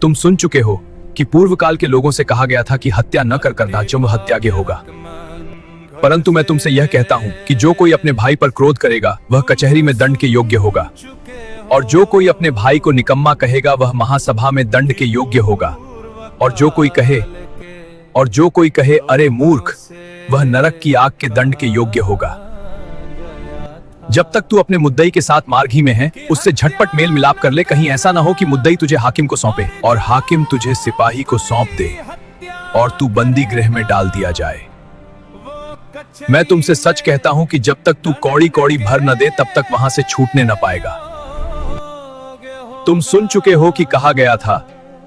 तुम सुन चुके हो कि पूर्व काल के लोगों से कहा गया था कि हत्या न कर राज्यम हत्यागे होगा। परंतु मैं तुमसे यह कहता हूं कि जो कोई अपने भाई पर क्रोध करेगा वह कचहरी में दंड के योग्य होगा, और जो कोई अपने भाई को निकम्मा कहेगा वह महासभा में दंड के योग्य होगा, और जो कोई कहे अरे मूर्ख, वह नरक की आग के दंड के योग्य होगा। जब तक तू अपने मुद्दई के साथ मार्ग ही में है, उससे झटपट मेल मिलाप कर ले, कहीं ऐसा ना हो कि मुद्दई तुझे हाकिम को सौंपे और हाकिम तुझे सिपाही को सौंप दे और तू बंदी गृह में डाल दिया जाए। मैं तुमसे सच कहता हूं कि जब तक तू कौड़ी कौड़ी भर न दे तब तक वहां से छूटने न पाएगा। तुम सुन चुके हो कि कहा गया था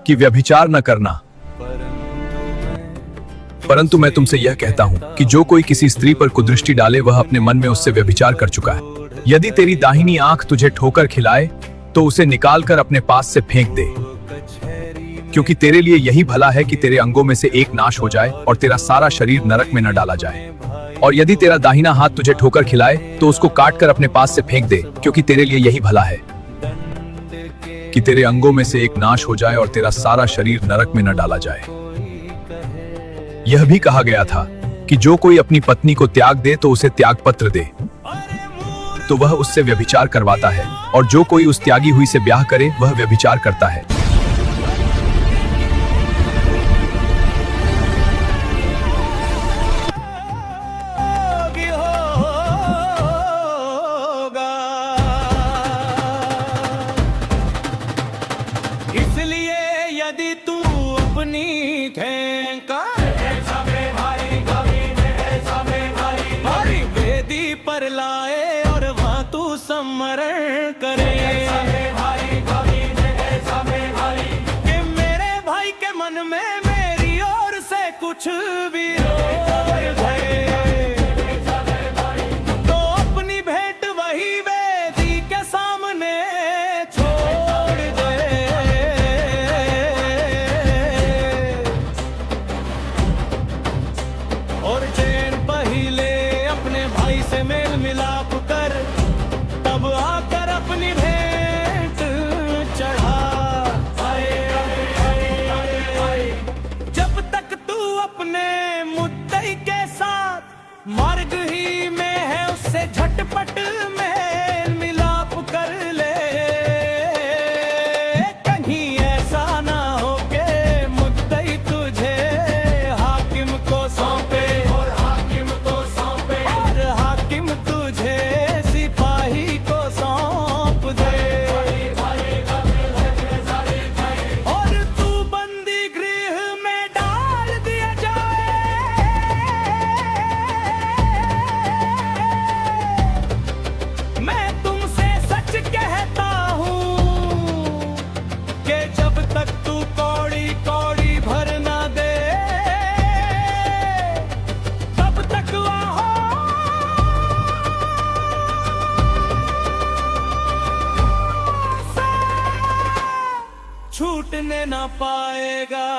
कि व्यभिचार न करना, परंतु मैं तुमसे यह कहता हूं कि जो कोई किसी स्त्री पर कुदृष्टि डाले वह अपने मन में उससे व्यभिचार कर चुका है। यदि तेरी दाहिनी आंख तुझे ठोकर खिलाए तो उसे निकालकर अपने पास से फेंक दे, क्योंकि तेरे लिए यही भला है कि तेरे अंगों में से एक नाश हो जाए और तेरा सारा शरीर नरक में न डाला जाए। और यदि तेरा दाहिना हाथ तुझे ठोकर खिलाए तो उसको काट कर अपने पास से फेंक दे, क्योंकि तेरे लिए यही भला है कि तेरे अंगों में से एक नाश हो जाए और तेरा सारा शरीर नरक में न डाला जाए। यह भी कहा गया था कि जो कोई अपनी पत्नी को त्याग दे तो उसे त्याग पत्र दे, तो वह उससे व्यभिचार करवाता है, और जो कोई उस त्यागी हुई से ब्याह करे वह व्यभिचार करता है। इसलिए यदि तू अपनी भारी वेदी पर लाए और वहां तू स्मरण करे कि मेरे भाई के मन में मेरी ओर से कुछ भी तो अपनी भेंट वही वेदी के सामने छोड़ दे। और चैन पहले अपने भाई से मेल मिलाप कर, तब आकर अपनी भेंट चढ़ा। जब तक तू अपने मुद्दई के साथ मार्ग ही में है उससे झटपट मेल मिलाप कर ले, कहीं ऐसा ना हो के मुद्दई तुझे हाकिम को सौंपे और हाकिम तुझे सिपाही को सौंप दे, और तू बंदी गृह में डाल दिया जाए। मैं तुमसे सच कहता हूँ कि जब तक तू कौड़ी कौड़ी भर ना दे तब तक वहाँ छूटने ना पाएगा।